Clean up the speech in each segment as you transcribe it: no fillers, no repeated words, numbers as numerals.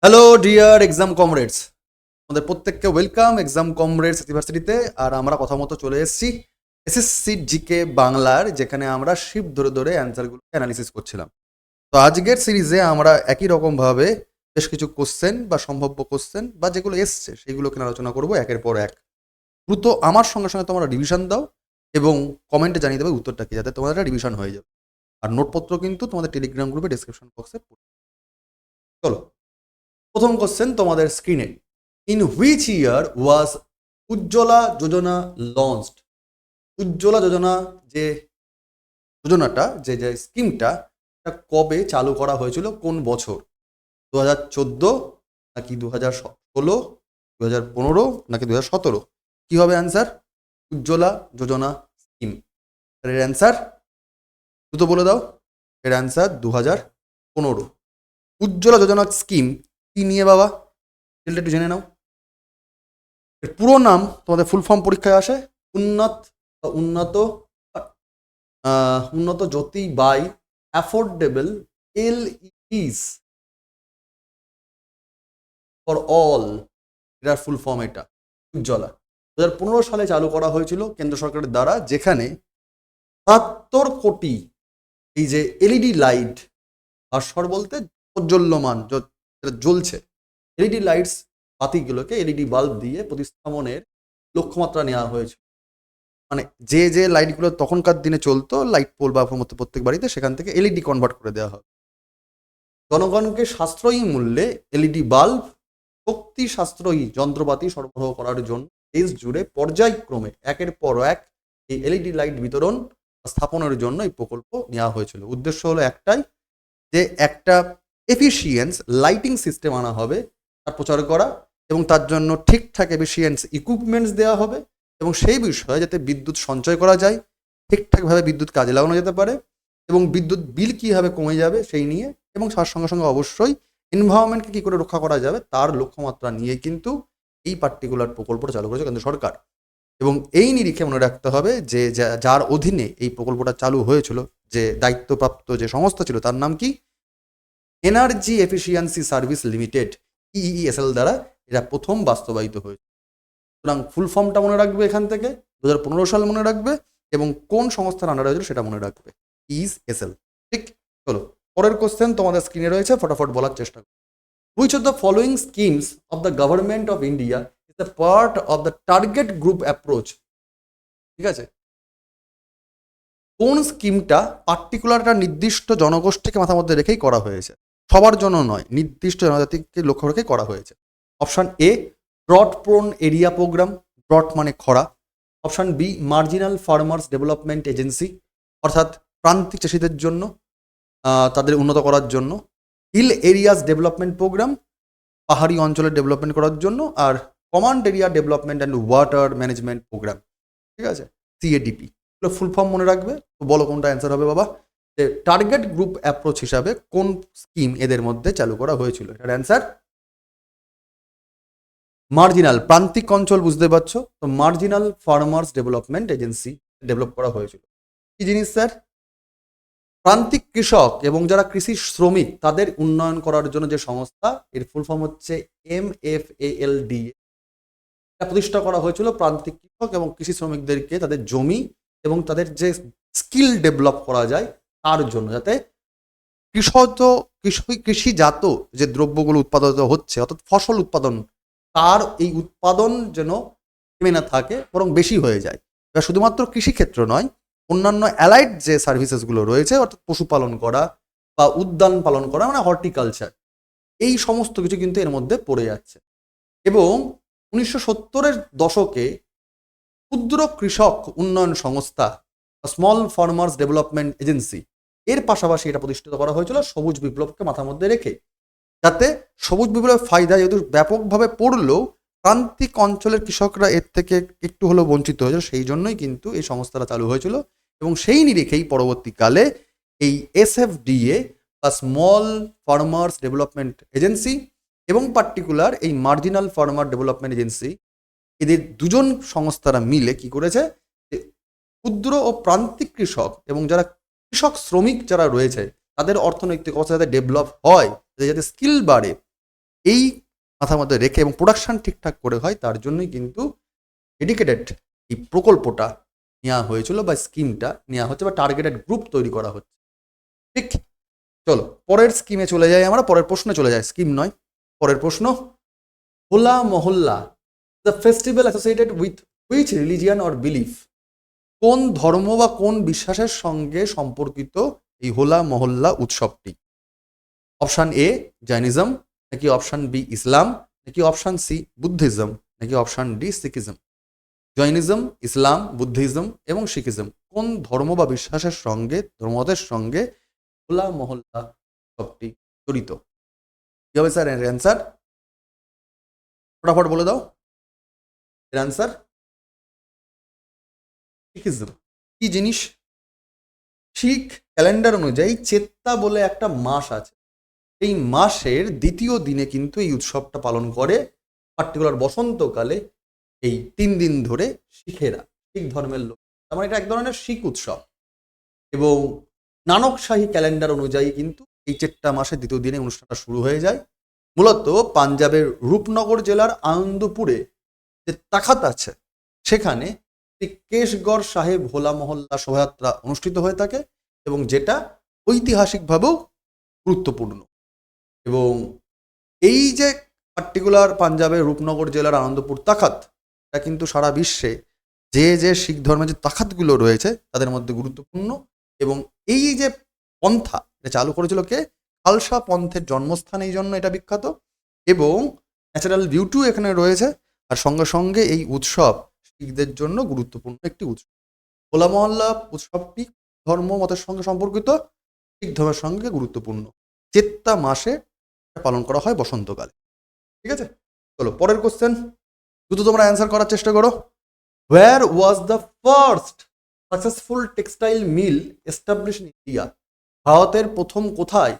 Hello dear exam comrades, আমাদের প্রত্যেককে welcome exam comrades ইউনিভার্সিটিতে। আর আমরা কথা মতো চলে এসেছি এসএসসি জিকে বাংলার, যেখানে আমরা শিফট ধরে ধরে অ্যান্সারগুলোকে অ্যানালিসিস করছিলাম। তো আজকের সিরিজে আমরা একই রকমভাবে বেশ কিছু কোশ্চেন বা সম্ভাব্য কোশ্চেন বা যেগুলো এসছে সেইগুলোকে নিয়ে আলোচনা করবো একের পর এক। দ্রুত আমার সঙ্গে সঙ্গে তোমরা রিভিশন দাও এবং কমেন্টে জানিয়ে দেবে উত্তরটা কি, যাতে তোমাদের একটা রিভিশন হয়ে যাবে। আর নোটপত্র কিন্তু তোমাদের টেলিগ্রাম গ্রুপে ডিসক্রিপশন বক্সে। চলো, প্রথম কোশ্চেন তোমাদের স্ক্রিনে। In which year was Ujjwala Yojana launched? Ujjwala Yojana যে যোজনাটা, যে স্কিমটা, এটা কবে চালু করা হয়েছিল, কোন বছর? 2014 নাকি 2016, 2015 নাকি 2017? কি হবে অ্যান্সার? উজ্জ্বলা যোজনা স্কিম। এর অ্যান্সার দ্রুত বলে দাও। এর অ্যান্সার 2015। উজ্জ্বলা যোজনা স্কিম কি নিয়ে বাবা, সেটা একটু জেনে নাও। এর পুরো নাম তোমাদের ফুল ফর্ম পরীক্ষায় আসে Unnat Unnat Jyoti by affordable LEDs for all. এটার ফুল ফর্ম এটা উজ্জ্বলা। 2015 সালে চালু করা হয়েছিল কেন্দ্র সরকারের দ্বারা, যেখানে ৭৭ কোটি এই যে এলইডি লাইট, ভাস্কর বলতে প্রজ্বল্যমান যেটা জ্বলছে, এলইডি লাইটস বাতিগুলোকে এলইডি বাল্ব দিয়ে প্রতিস্থাপনের লক্ষ্যমাত্রা নেওয়া হয়েছে। মানে যে লাইটগুলো তখনকার দিনে চলতো লাইট পোল বা প্রত্যেক বাড়িতে, সেখান থেকে এলইডি কনভার্ট করে দেওয়া হবে। জনগণকে সাশ্রয়ী মূল্যে এলইডি বাল্ব, শক্তি সাশ্রয়ী যন্ত্রপাতি সরবরাহ করার জন্য দেশ জুড়ে পর্যায়ক্রমে একের পর এক এই এলইডি লাইট বিতরণ স্থাপনের জন্য এই প্রকল্প নেওয়া হয়েছিল। উদ্দেশ্য হলো একটাই, যে একটা এফিসিয়েন্স লাইটিং সিস্টেম আনা হবে, তার প্রচার করা, এবং তার জন্য ঠিকঠাক এফিসিয়েন্স ইকুইপমেন্টস দেওয়া হবে, এবং সেই বিষয়ে যাতে বিদ্যুৎ সঞ্চয় করা যায়, ঠিকঠাকভাবে বিদ্যুৎ কাজে লাগানো যেতে পারে, এবং বিদ্যুৎ বিল কীভাবে কমে যাবে সেই নিয়ে, এবং তার সঙ্গে সঙ্গে অবশ্যই এনভায়রনমেন্টকে কী করে রক্ষা করা যাবে তার লক্ষ্যমাত্রা নিয়ে কিন্তু এই পার্টিকুলার প্রকল্পটা চালু করেছে কেন্দ্র সরকার। এবং এই নিরিখে মনে রাখতে হবে যে যার অধীনে এই প্রকল্পটা চালু হয়েছিল, যে দায়িত্বপ্রাপ্ত যে সংস্থা ছিল তার নাম কি? এনার্জি এফিসিয়েন্সি সার্ভিস লিমিটেড, ইইএসএল দ্বারা এটা প্রথম বাস্তবায়িত হয়েছে। সুতরাং ফুল ফর্মটা মনে রাখবে এখান থেকে, 2015 সাল মনে রাখবে, এবং কোন সংস্থার আন্ডারে হয়েছিল সেটা মনে রাখবে, ইএসএল। ঠিক, চলো পরের কোশ্চেন তোমাদের স্ক্রিনে রয়েছে, ফটাফট বলার চেষ্টা করো। Which of the following schemes of the government of India is the part of the target group approach? ঠিক আছে, কোন স্কিমটা পার্টিকুলার একটা নির্দিষ্ট জনগোষ্ঠীকে মাথার মধ্যে রেখেই করা হয়েছে, সবার জন্য নয়, নির্দিষ্ট জনজাতিকে লক্ষ্য রেখে করা হয়েছে? Option A, drought prone area program, drought মানে খরা। Option B, marginal farmers development agency, অর্থাৎ প্রান্তিক চাষিদের জন্য, তাদের উন্নত করার জন্য। হিল এরিয়াস ডেভেলপমেন্ট প্রোগ্রাম, পাহাড়ি অঞ্চলের ডেভেলপমেন্ট করার জন্য। আর command area development and water management programme, ঠিক আছে, সিএডিপি। ফুল ফর্ম মনে রাখবে। তো বলো কোনটা অ্যান্সার হবে বাবা, যে টার্গেট গ্রুপ অ্যাপ্রোচ হিসাবে কোন স্কিম এদের মধ্যে চালু করা হয়েছিল? এটার অ্যান্সার মার্জিনাল, প্রান্তিক অঞ্চল, বুঝতে পারছো তো, marginal farmers development agency develop করা হয়েছিল। কি জিনিস স্যার? প্রান্তিক কৃষক এবং যারা কৃষি শ্রমিক তাদের উন্নয়ন করার জন্য যে সংস্থা, এর ফুল ফর্ম হচ্ছে MFALD। এটা প্রতিষ্ঠা করা হয়েছিল প্রান্তিক কৃষক এবং কৃষি শ্রমিকদেরকে তাদের জমি এবং তাদের যে স্কিল ডেভেলপ করা যায় তার জন্য, যাতে কৃষিজাত যে দ্রব্যগুলো উৎপাদিত হচ্ছে, অর্থাৎ ফসল উৎপাদন, তার এই উৎপাদন যেন থেমে না থাকে, বরং বেশি হয়ে যায়। এটা শুধুমাত্র কৃষিক্ষেত্র নয়, অন্যান্য অ্যালাইড যে সার্ভিসেসগুলো রয়েছে, অর্থাৎ পশুপালন করা বা উদ্যান পালন করা, মানে হর্টিকালচার, এই সমস্ত কিছু কিন্তু এর মধ্যে পড়ে যাচ্ছে। এবং 1970-এর দশকে ক্ষুদ্র কৃষক উন্নয়ন সংস্থা, স্মল ফার্মার্স ডেভেলপমেন্ট এজেন্সি, এর পাশাপাশি এটা প্রতিষ্ঠিত করা হয়েছিল সবুজ বিপ্লবকে মাথার মধ্যে রেখে, যাতে সবুজ বিপ্লবের ফায়দা যেহেতু ব্যাপকভাবে পড়লেও প্রান্তিক অঞ্চলের কৃষকরা এর থেকে একটু হলেও বঞ্চিত হয়েছিল, সেই জন্যই কিন্তু এই সংস্থাটা চালু হয়েছিল। এবং সেই নিরিখেই পরবর্তীকালে এই SFDA বা স্মল ফার্মার্স ডেভেলপমেন্ট এজেন্সি এবং পার্টিকুলার এই মার্জিনাল ফার্মার ডেভেলপমেন্ট এজেন্সি, এদের দুজন সংস্থারা মিলে কি করেছে, যে ক্ষুদ্র ও প্রান্তিক কৃষক এবং যারা কৃষক শ্রমিক যারা রয়েছে তাদের অর্থনৈতিক অবস্থা যাতে ডেভেলপ হয়, যাতে স্কিল বাড়ে, এই মাথার মধ্যে রেখে এবং প্রোডাকশন ঠিকঠাক করে হয়, তার জন্যই কিন্তু ডেডিকেটেড এই প্রকল্পটা নেওয়া হয়েছিল বা স্কিমটা নেওয়া হচ্ছে বা টার্গেটেড গ্রুপ তৈরি করা হচ্ছে। ঠিক, চলো পরের স্কিমে চলে যাই, আমরা পরের প্রশ্নে চলে যাই, স্কিম নয়, পরের প্রশ্ন। Hola Mohalla, the festival associated with which religion or belief? কোন ধর্ম বা কোন বিশ্বাসের সঙ্গে সম্পর্কিত এই হোলা মহল্লা উৎসবটি? অপশান এ জৈনিজম, নাকি অপশান বি ইসলাম, নাকি অপশান সি বুদ্ধিজম, নাকি অপশান ডি শিখিজম? জৈনিজম, ইসলাম, বুদ্ধিজম এবং শিখিজম কোন ধর্ম বা বিশ্বাসের সঙ্গে, ধর্মমতের সঙ্গে হোলা মহল্লা উৎসবটি জড়িত? কি হবে স্যার এর অ্যান্সার? ফটাফট বলে দাও এর অ্যান্সার। শিখিজম। কি জিনিস? শিখ ক্যালেন্ডার অনুযায়ী চেত্তা বলে একটা মাস আছে, এই মাসের দ্বিতীয় দিনে কিন্তু এই উৎসবটা পালন করে, পার্টিকুলার বসন্তকালে এই 3 দিন ধরে শিখেরা, শিখ ধর্মের লোক, তার মানে এটা এক ধরনের শিখ উৎসব। এবং নানকশাহী ক্যালেন্ডার অনুযায়ী কিন্তু এই চেট্টা মাসের দ্বিতীয় দিনে অনুষ্ঠানটা শুরু হয়ে যায়। মূলত পাঞ্জাবের রূপনগর জেলার আনন্দপুরে যে তাখাত আছে, সেখানে কেশগড় সাহেব হোলা মহল্লা শোভাযাত্রা অনুষ্ঠিত হয়ে থাকে এবং যেটা ঐতিহাসিকভাবেও গুরুত্বপূর্ণ। এবং এই যে পার্টিকুলার পাঞ্জাবের রূপনগর জেলার আনন্দপুর তাখাত, এটা কিন্তু সারা বিশ্বে যে যে শিখ ধর্মের যে তাখাতগুলো রয়েছে তাদের মধ্যে গুরুত্বপূর্ণ। এবং এই যে পন্থা এটা চালু করেছিল কে? খালসা পন্থের জন্মস্থান, এই জন্য এটা বিখ্যাত। এবং ন্যাচারাল বিউটিও এখানে রয়েছে, আর সঙ্গে সঙ্গে এই উৎসব শিখদের জন্য গুরুত্বপূর্ণ একটি উৎসব। হোলা মহল্লা উৎসবটি ধর্ম মতের সঙ্গে সম্পর্কিত, শিখ ধর্মের সঙ্গে গুরুত্বপূর্ণ। চেত্তা মাসে পালন করা হয় বসন্তকালে। ঠিক আছে, চলো পরের কোশ্চেন, দ্রুত তোমরা অ্যান্সার করার চেষ্টা করো। Where was the first successful textile mill establish in India? ভারতের প্রথম কোথায়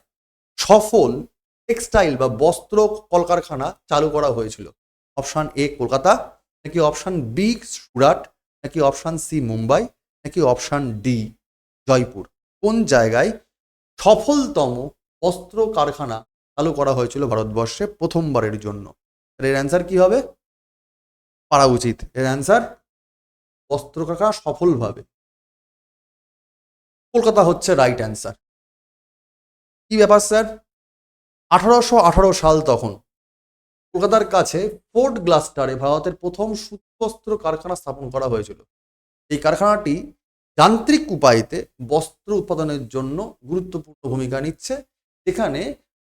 সফল টেক্সটাইল বা বস্ত্র কলকারখানা চালু করা হয়েছিল? অপশান এ কলকাতা, নাকি অপশান বি সুরাট, নাকি অপশান সি মুম্বাই, নাকি অপশান ডি জয়পুর? কোন জায়গায় সফলতম বস্ত্র কারখানা চালু করা হয়েছিল ভারতবর্ষে প্রথমবারের জন্য? এর অ্যান্সার কি হবে? পারা উচিত এর অ্যান্সার বস্ত্র কারখানা সফলভাবে কলকাতা হচ্ছে রাইট অ্যান্সার। কি ব্যাপার স্যার? 1818 সাল তখন কলকাতার কাছে ফোর্ট গ্লাস্টারে ভারতের প্রথম সুতবস্ত্র কারখানা স্থাপন করা হয়েছিল। এই কারখানাটি যান্ত্রিক উপায়েতে বস্ত্র উৎপাদনের জন্য গুরুত্বপূর্ণ ভূমিকা নিচ্ছে, এখানে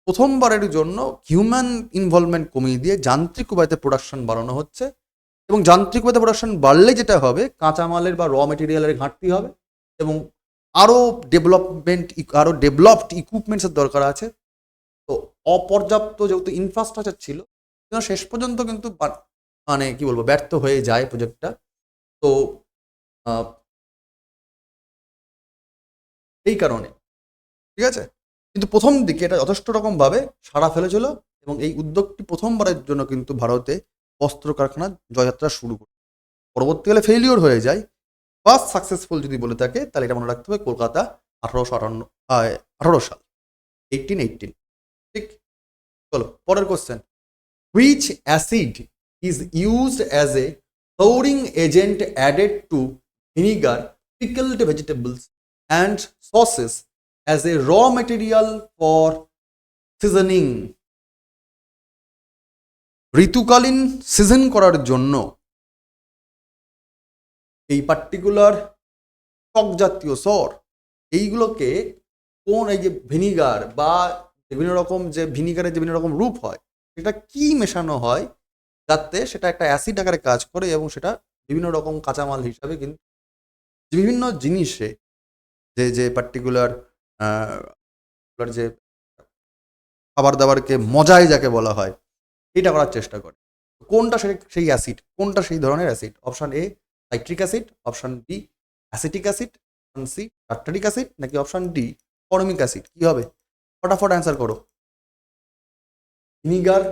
প্রথমবারের জন্য হিউম্যান ইনভলভমেন্ট কমিয়ে দিয়ে যান্ত্রিক উপায়তে প্রোডাকশন বাড়ানো হচ্ছে। এবং যান্ত্রিক উপায়তে প্রোডাকশন বাড়লে যেটা হবে, কাঁচামালের বা র মেটেরিয়ালের ঘাটতি হবে এবং আরও ডেভেলপড ইকুইপমেন্টসের দরকার আছে। তো অপর্যাপ্ত যেহেতু ইনফ্রাস্ট্রাকচার ছিল, শেষ পর্যন্ত কিন্তু মানে কি বলবো, ব্যর্থ হয়ে যায় প্রজেক্টটা। তো এই কারণে, ঠিক আছে, কিন্তু প্রথম দিকে এটা যথেষ্ট রকমভাবে সাড়া ফেলেছিল এবং এই উদ্যোগটি প্রথমবারের জন্য কিন্তু ভারতে বস্ত্র কারখানা জয়যাত্রা শুরু করে। পরবর্তীকালে ফেলিওর হয়ে যায়। ফার্স্ট সাকসেসফুল যদি বলে থাকে তাহলে এটা মনে রাখতে হবে কলকাতা 1818 সাল, 1818। ঠিক, চলো পরের question. Which acid is used as a souring agent added to vinegar, pickled vegetables and sauces as a raw material for seasoning? ঋতুকালীন সিজন করার জন্য এই পার্টিকুলার টক জাতীয় সর, এইগুলোকে কোন, এই যে ভিনিগার বা বিভিন্ন রকম যে ভিনিগারের যে বিভিন্ন রকম রূপ হয়, সেটা কি মেশানো হয় যাতে সেটা একটা অ্যাসিড আকারে কাজ করে এবং সেটা বিভিন্ন রকম কাঁচামাল হিসাবে কিন্তু বিভিন্ন জিনিসে যে যে পার্টিকুলার যে খাবার দাবারকে মজাই যাকে বলা হয়, এটা করার চেষ্টা করে। কোনটা সেই অ্যাসিড, কোনটা সেই ধরনের acid? Option A citric acid, option B acetic acid, option C tartaric acid, নাকি অপশান ডি ফর্মিক অ্যাসিড? কি হবে? ফটাফট অ্যান্সার করো। ভিনিগার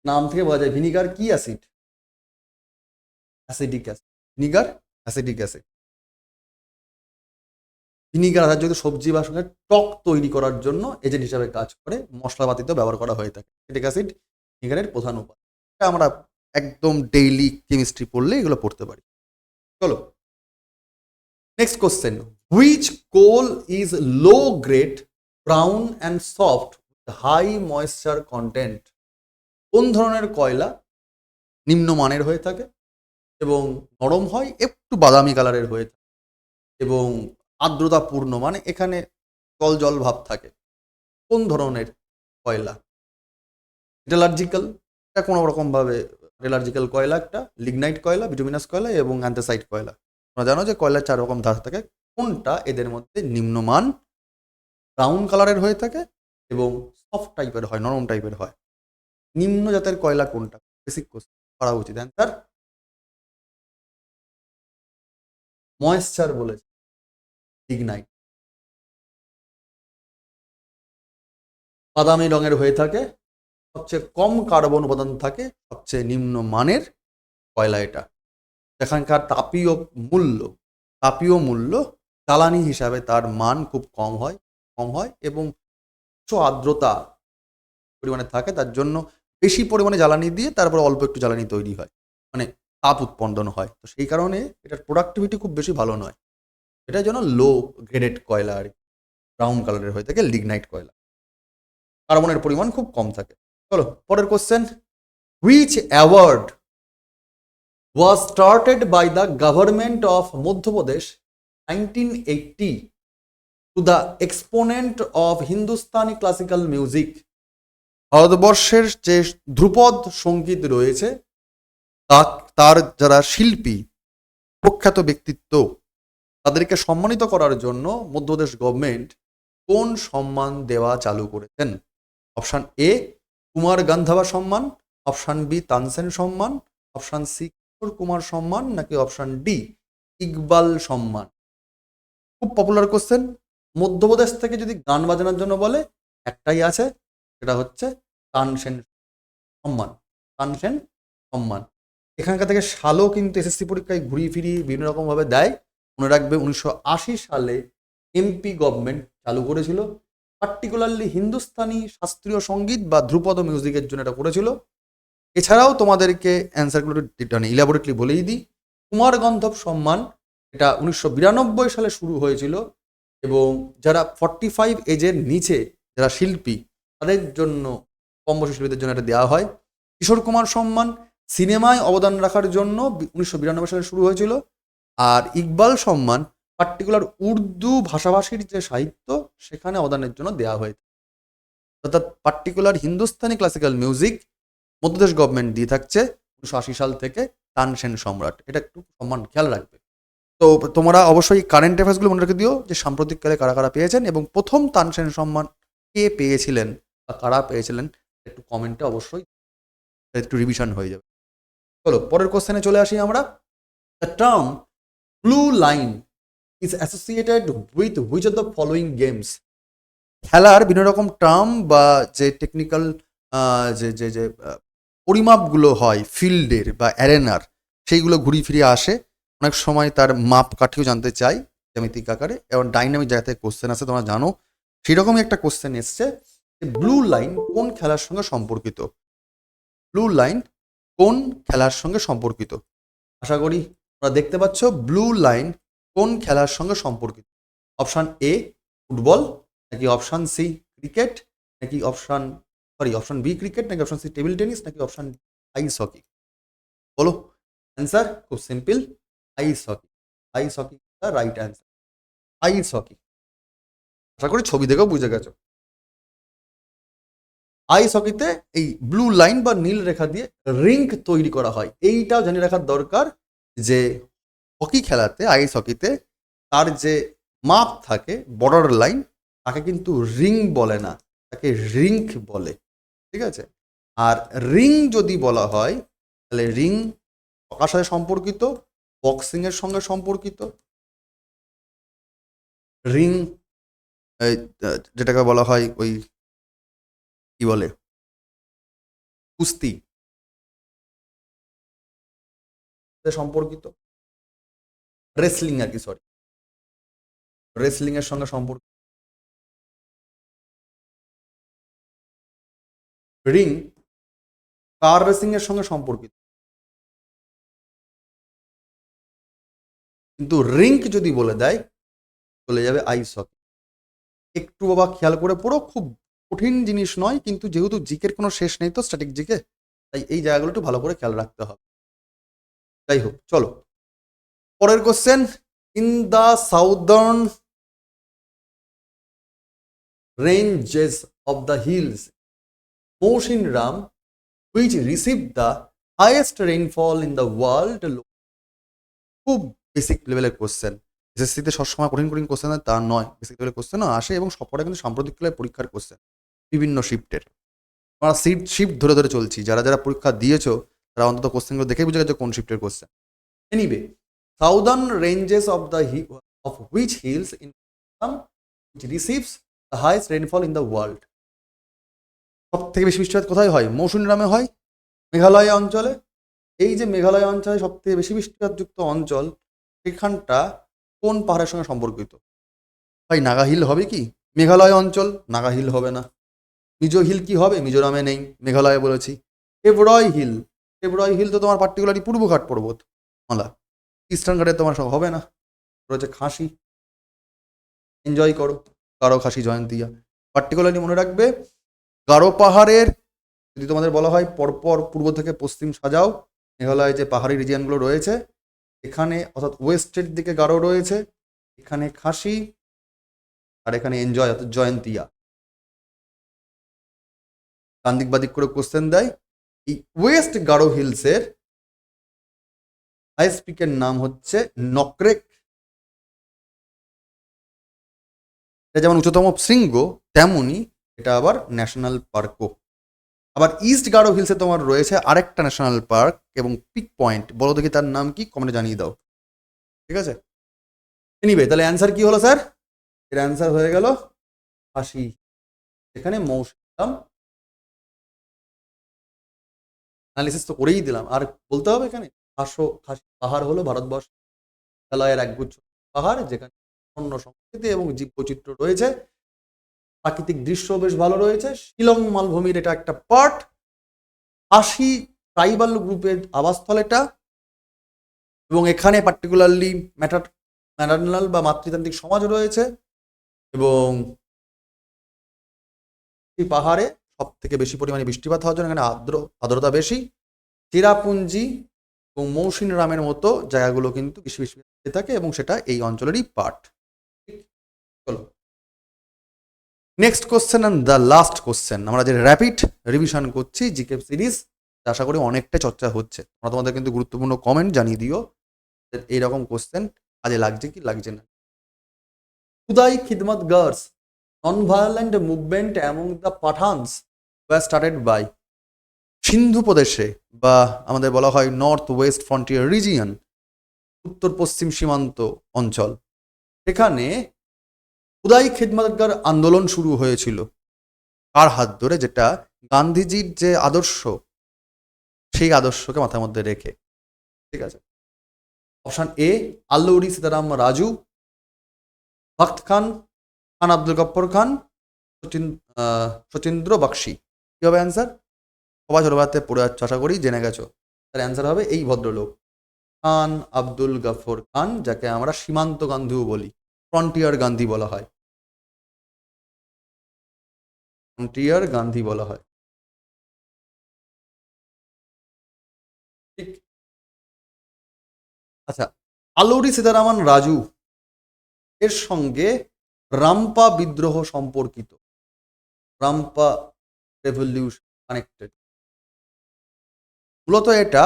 নাম থেকে বোঝা যায় ভিনিগার কি acid? Acidic acid. Vinegar acidic acid. Vinegar আধারযুক্ত সবজি বা সঙ্গে টক তৈরি করার জন্য এজেন্ট হিসাবে কাজ করে, মশলাপাতিতেও ব্যবহার করা হয়ে থাকে। অ্যাসিটিক অ্যাসিড ভিনিগারের প্রধান উপাদান। এটা আমরা একদম ডেইলি কেমিস্ট্রি পড়লে এগুলো পড়তে পারি। চলো next question, which coal is low grade, brown and soft, high moisture content? কোন ধরনের কয়লা নিম্নমানের হয়ে থাকে এবং নরম হয়, একটু বাদামি কালারের হয়ে থাকে এবং আর্দ্রতাপূর্ণ, মানে এখানে জল জল ভাব থাকে? কোন ধরনের কয়লা? মেটালার্জিক্যাল, এটা কোনো রকমভাবে মেটালার্জিক্যাল কয়লা, একটা লিগনাইট কয়লা, বিটুমিনাস কয়লা এবং অ্যান্থ্রাসাইট কয়লা। তোমরা জানো যে কয়লার 4 রকম ধাতু থাকে, কোনটা এদের মধ্যে নিম্নমান, ব্রাউন কালারের হয়ে থাকে এবং সফট টাইপের হয়, নরম টাইপের হয়? নিম্ন জাতের কয়লা কোনটা? বেসিক কোশ্চেন করা উচিত। অ্যান্সার ময়েশ্চার বলেছে, লিগনাইট। বাদামি রঙের হয়ে থাকে, সবচেয়ে কম কার্বন উপাদান থাকে, সবচেয়ে নিম্ন মানের কয়লা এটা। এখানকার তাপীয় মূল্য জ্বালানি হিসাবে তার মান খুব কম হয় এবং উচ্চ আর্দ্রতা পরিমাণে থাকে, তার জন্য বেশি পরিমাণে জ্বালানি দিয়ে তারপর অল্প একটু জ্বালানি তৈরি হয়, মানে তাপ উৎপন্ন হয়। তো সেই কারণে এটার প্রোডাক্টিভিটি খুব বেশি ভালো নয়, এটার জন্য লো গ্রেডেড কয়লা আর ব্রাউন কালারের হয়ে থাকে, লিগনাইট কয়লা। কার্বনের পরিমাণ খুব কম থাকে। চলো পরের question, which award was started by the government of Madhya Pradesh 1980 to the exponent of Hindustani classical music? ভারতবর্ষের যে ধ্রুপদ সঙ্গীত রয়েছে তার যারা শিল্পী, প্রখ্যাত ব্যক্তিত্ব, তাদেরকে সম্মানিত করার জন্য মধ্যপ্রদেশ গভর্নমেন্ট কোন সম্মান দেওয়া চালু করেছেন? অপশান এ কুমার গান্ধাবা সম্মান, অপশান বি তানসেন সম্মান, অপশান সি কিশোর কুমার সম্মান, নাকি অপশান ডি ইকবাল সম্মান? খুব পপুলার কোশ্চেন। মধ্যপ্রদেশ থেকে যদি গান বাজানোর জন্য বলে একটাই আছে, সেটা হচ্ছে তানসেন সম্মান। তানসেন সম্মান এখানকার থেকে সালও কিন্তু এসএসসি পরীক্ষায় ঘুরিয়ে ফিরিয়ে বিভিন্ন রকমভাবে দেয়। মনে রাখবে 1980 সালে এমপি গভর্নমেন্ট চালু করেছিল, পার্টিকুলারলি হিন্দুস্তানি শাস্ত্রীয় সঙ্গীত বা ধ্রুপদ মিউজিকের জন্য এটা করেছিল। এছাড়াও তোমাদেরকে অ্যান্সারগুলো ইলাবোরেটলি বলেই দিই। কুমার গন্ধব সম্মান এটা 1992 সালে শুরু হয়েছিল এবং যারা 45 এজের নিচে যারা শিল্পী তাদের জন্য, কম বয়সী শিল্পীদের জন্য এটা দেওয়া হয়। কিশোর কুমার সম্মান সিনেমায় অবদান রাখার জন্য 1992 সালে শুরু হয়েছিল। আর ইকবাল সম্মান পার্টিকুলার উর্দু ভাষাভাষীর যে সাহিত্য সেখানে অবদানের জন্য দেওয়া হয়েছে। অর্থাৎ particular Hindustani classical music Madhya Pradesh government দিয়ে থাকছে 1980 সাল থেকে তানসেন সম্রাট। এটা একটু সম্মান খেয়াল রাখবে। তো তোমরা অবশ্যই কারেন্ট অ্যাফেয়ার্সগুলো মনে রেখে দিও যে সাম্প্রতিককালে কারা কারা পেয়েছেন এবং প্রথম তানসেন সম্মান কে পেয়েছিলেন বা কারা পেয়েছিলেন, একটু কমেন্টে অবশ্যই একটু রিভিশন হয়ে যাবে। চলো পরের কোশ্চেনে চলে আসি আমরা। The term blue line is associated with which of the following games? খেলার বিভিন্ন রকম টার্ম বা যে টেকনিক্যাল যে যে যে পরিমাপগুলো হয় ফিল্ডের বা অ্যারেনার, সেইগুলো ঘুরিয়ে ফিরিয়ে আসে। অনেক সময় তার মাপ কাঠিও জানতে চাই জ্যামিতিক আকারে, এবং ডাইনামিক জায়গা থেকে কোশ্চেন আসে, তোমরা জানো। সেরকমই একটা কোশ্চেন এসছে, ব্লু লাইন কোন খেলার সঙ্গে সম্পর্কিত? ব্লু লাইন কোন খেলার সঙ্গে সম্পর্কিত? আশা করি তোমরা দেখতে পাচ্ছ ব্লু লাইন কোন খেলার সঙ্গে সম্পর্কিত। অপশান এ ফুটবল, নাকি অপশান সি ক্রিকেট, নাকি অপশান বি ক্রিকেট, নাকি অপশান সি টেবিল টেনিস, নাকি অপশান আইস হকি? বলো অ্যান্সার। খুব simple, ice hockey. Ice hockey the right answer, ice hockey. আশা করি ছবি দেখেও বুঝে গেছো। আইস হকিতে এই ব্লু লাইন বা নীল রেখা দিয়ে রিঙ্ক তৈরি করা হয়। এইটাও জানিয়ে রাখার দরকার যে হকি খেলাতে, আইস হকিতে তার যে মাপ থাকে বর্ডার লাইন, তাকে কিন্তু রিং বলে না, তাকে রিঙ্ক বলে। ঠিক আছে? আর রিং যদি বলা হয় তাহলে রিং কার সাথে সম্পর্কিত? বক্সিং এর সঙ্গে সম্পর্কিত। রিং যেটাকে বলা হয় ওই কি বলে কুস্তি সম্পর্কিত, রেসলিং আর কি, সরি রেসলিং এর সঙ্গে সম্পর্ক। রিং কার রেসিং এর সঙ্গে সম্পর্কিত, কিন্তু রিঙ্ক যদি বলে দেয় চলে যাবে আইস হকি। একটু বাবা খেয়াল করে পড়ো, খুব কঠিন জিনিস নয়, কিন্তু যেহেতু জিকের কোনো শেষ নেই তো স্ট্যাটিক জিকে, তাই এই জায়গাগুলো একটু ভালো করে খেয়াল রাখতে হবে। যাই হোক, চলো পরের question. In the southern ranges of the hills Mawsynram which received the highest rainfall in the world. খুব বেসিক লেভেলের কোশ্চেন, এসএসসিতে সবসময় কঠিন কঠিন কোশ্চেন তা নয়, বেসিক লেভেলের কোশ্চেনও আসে এবং সবকটা কিন্তু সাম্প্রতিককালের পরীক্ষার কোশ্চেন বিভিন্ন শিফটের। আমরা শিফট ধরে ধরে চলছি, যারা যারা পরীক্ষা দিয়েছো তারা অন্তত কোশ্চেনগুলো দেখে বুঝে গেছে কোন শিফটের question. Anyway, southern ranges of the of which hills in which receives the highest rainfall in the world. সব থেকে বেশি বৃষ্টিপাত কোথায় হয়? মৌসুমীরামে হয়, মেঘালয় অঞ্চলে। এই যে মেঘালয় অঞ্চলে সব থেকে বেশি বৃষ্টিপাতযুক্ত অঞ্চল, সেখানটা কোন পাহাড়ের সঙ্গে সম্পর্কিত? ভাই নাগা হিল হবে কি? মেঘালয় অঞ্চল, নাগা হিল হবে না। মিজো হিল কি হবে? মিজোরামে নেই, মেঘালয়ে বলেছি। এবরয় হিল, এবরয় হিল তো তোমার পার্টিকুলারলি পূর্বঘাট পর্বত মালা, ইস্টার্ন ঘাটে তোমার সঙ্গে হবে না। রয়েছে খাসি, এনজয় করো গারো খাসি জয়ন্তিয়া। পার্টিকুলারলি মনে রাখবে গারো পাহাড়ের যদি তোমাদের বলা হয় পরপর পূর্ব থেকে পশ্চিম সাজাও, মেঘালয়ে যে পাহাড়ি রিজিয়নগুলো রয়েছে এখানে অর্থাৎ ওয়েস্টের দিকে গারো রয়েছে, এখানে খাসি, আর এখানে এনজয় অর্থাৎ জয়ন্তিয়া। ডানদিক বাদিক করে কোশ্চেন দেয়। এই ওয়েস্ট গারো হিলসের হাইস্ট পিকের নাম হচ্ছে নকরেক। এটা যেমন উচ্চতম শৃঙ্গ তেমনই এটা আবার ন্যাশনাল পার্কও। আবার ইস্ট গারো হিলসে তোমার রয়েছে আরেকটা ন্যাশনাল পার্ক এবং পিক পয়েন্ট, বলো দেখি তার নাম কি, কমেন্টে জানিয়ে দাও। ঠিক আছে, এনিওয়ে তাহলে অ্যান্সার কি হলো স্যার? এর অ্যান্সার হয়ে গেল খাসি। এখানে মৌসুম অ্যানালিসিস তো করেই দিলাম, আর বলতে হবে এখানে খাসি পাহাড় হলো ভারতবর্ষ মেঘালয়ের একগুচ্ছ পাহাড়, যেখানে অন্য সংস্কৃতি এবং জীববৈচিত্র্য রয়েছে, প্রাকৃতিক দৃশ্য বেশ ভালো রয়েছে। শিলং মালভূমির এটা একটা পার্ট, খাসি ট্রাইবাল গ্রুপের আবাসস্থল এটা, এবং এখানে পার্টিকুলারলি ম্যাটারনাল বা মাতৃতান্ত্রিক সমাজ রয়েছে, এবং এই পাহাড়ে সব থেকে বেশি পরিমাণে বৃষ্টিপাত হওয়ার জন্য এখানে আর্দ্রতা বেশি। চেরাপুঞ্জি এবং মৌসিনরামের মতো জায়গাগুলো কিন্তু বেশি বেশি থাকে এবং সেটা এই অঞ্চলেরই পার্ট। চলো next question and the last question. আমরা যে র্যাপিড রিভিশন করছি জিকে সিরিজ, আশা করি অনেকটা চর্চা হচ্ছে। তোমরা তোমাদের কিন্তু গুরুত্বপূর্ণ কমেন্ট জানিয়ে দিও এইরকম কোশ্চেন কাজে লাগছে কি লাগছে না। Khudai Khidmatgars non-violent movement among the Pathans was started by. Sindhu প্রদেশে বা আমাদের বলা হয় নর্থ ওয়েস্ট ফ্রন্টিয়ার রিজিয়ন, উত্তর পশ্চিম সীমান্ত অঞ্চল, সেখানে খুদাই খিদমতগার আন্দোলন শুরু হয়েছিল কার হাত ধরে? যেটা গান্ধীজির যে আদর্শ সেই আদর্শকে মাথার মধ্যে রেখে। ঠিক আছে, অপশন এ আল্লুরি সীতারাম রাজু, ভক্ত খান, খান আব্দুল গফ্ফর খান, শচীন্দ্র বক্সি। কি হবে অ্যান্সার? সবাই ছোটবেলাতে পড়ে যাচ্ছে, আশা করি জেনে গেছো। তার অ্যান্সার হবে এই ভদ্রলোক খান আব্দুল গফ্ফর খান, যাকে আমরা সীমান্ত গান্ধীও বলি, ফ্রন্টিয়ার গান্ধী বলা হয়, ফ্রন্টিয়ার গান্ধী বলা হয়। ঠিক, আচ্ছা, আল্লুরি সীতারামন রাজু এর সঙ্গে রামপা বিদ্রোহ সম্পর্কিত, রামপা রেভলিউশন কানেক্টেড। মূলত এটা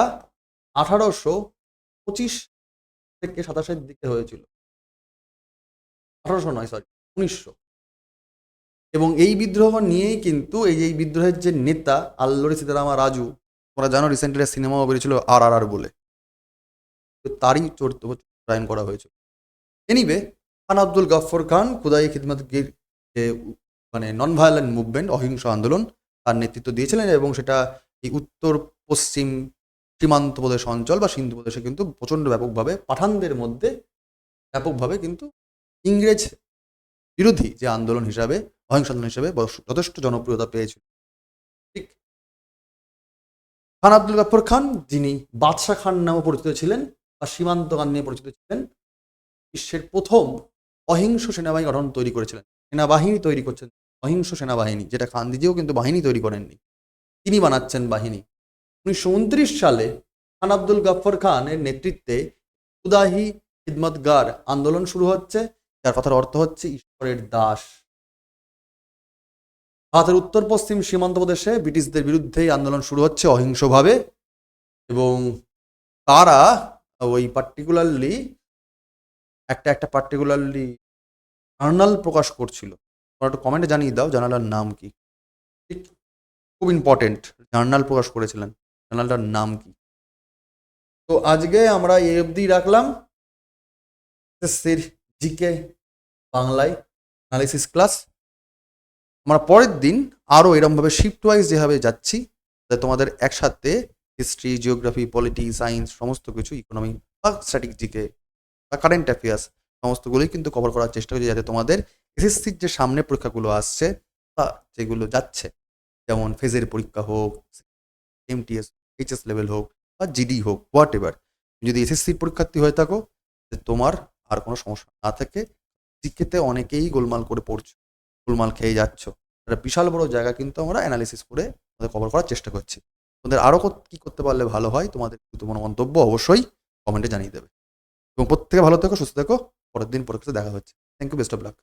1825 থেকে 27-এর দিকে হয়েছিল, 1800 নয় সরি 1900। এবং এই বিদ্রোহ নিয়েই কিন্তু এই বিদ্রোহের যে নেতা আল্লুরি সীতারামা রাজু, তোমরা জানো রিসেন্টলি সিনেমাও বেরিয়েছিল RRR বলে, তো তারই চরিত্রায়ন করা হয়েছিল। এনিওয়ে, খান আব্দুল গফ্ফর খান খুদাই খিদমতগির যে মানে নন ভায়োলেন্ট মুভমেন্ট, অহিংস আন্দোলন, তার নেতৃত্ব দিয়েছিলেন এবং সেটা এই উত্তর পশ্চিম সীমান্ত প্রদেশ অঞ্চল বা সিন্ধু প্রদেশে কিন্তু প্রচণ্ড ব্যাপকভাবে পাঠানদের মধ্যে ব্যাপকভাবে কিন্তু ইংরেজ বিরোধী যে আন্দোলন হিসাবে, অহিংস আন্দোলন হিসাবে যথেষ্ট জনপ্রিয়তা পেয়েছিল। ঠিক খান আব্দুল গাফর খান, যিনি বাদশাহ খান নামে পরিচিত ছিলেন বা সীমান্ত খান নিয়ে পরিচিত ছিলেন, বিশ্বের প্রথম অহিংস সেনাবাহিনী গঠন তৈরি করেছিলেন। সেনাবাহিনী তৈরি করছেন, অহিংস সেনাবাহিনী, যেটা খানদিজিও কিন্তু বাহিনী তৈরি করেননি, তিনি বানাচ্ছেন বাহিনী। 1929 সালে খান আব্দুল গাফর খানের নেতৃত্বে খুদাহি খিদমতগার আন্দোলন শুরু হচ্ছে, যার কথার অর্থ হচ্ছে ঈশ্বরের দাস। ভারতের উত্তর পশ্চিম সীমান্ত প্রদেশে ব্রিটিশদের বিরুদ্ধে এই আন্দোলন শুরু হচ্ছে অহিংসভাবে, এবং তারা ওই পার্টিকুলারলি একটা পার্টিকুলারলি জার্নাল প্রকাশ করছিল। তোমরা একটু কমেন্টে জানিয়ে দাও জার্নালটার নাম কি। ঠিক, খুব ইম্পর্টেন্ট, জার্নাল প্রকাশ করেছিলেন, জার্নালটার নাম কি। তো আজকে আমরা এই অবধি রাখলাম এসএসসির জিকে বাংলায় অ্যানালিসিস ক্লাস। আমরা পরের দিন আরও এরমভাবে শিফট ওয়াইজ যেভাবে যাচ্ছি, তোমাদের একসাথে হিস্ট্রি, জিওগ্রাফি, পলিটি, সায়েন্স সমস্ত কিছু, ইকোনমি বা স্ট্যাটিক জিকে বা কারেন্ট অ্যাফেয়ার্স সমস্তগুলোই কিন্তু কভার করার চেষ্টা করছি, যাতে তোমাদের এসএসসির যে সামনে পরীক্ষাগুলো আসছে বা যেগুলো যাচ্ছে, যেমন ফেজের পরীক্ষা হোক, এমটিএস, এইচএস লেভেল হোক বা জিডি হোক, হোয়াট এভার, যদি এসএসসির পরীক্ষার্থী হয়ে থাকো, তোমার আর কোনো সমস্যা না থাকে। জিকেতে অনেকেই গোলমাল করে পড়ছো, গোলমাল খেয়ে যাচ্ছ, একটা বিশাল বড় জায়গা কিন্তু আমরা অ্যানালিসিস করে আমাদের কভার করার চেষ্টা করছি। তোমাদের আরও কি করতে পারলে ভালো হয়, তোমাদের তোমার মন্তব্য অবশ্যই কমেন্টে জানিয়ে দেবে। এবং প্রত্যেকে ভালো থেকো, সুস্থ থেকো। পরের দিন পরীক্ষাতে দেখা হচ্ছে। Thank you, best of lakh.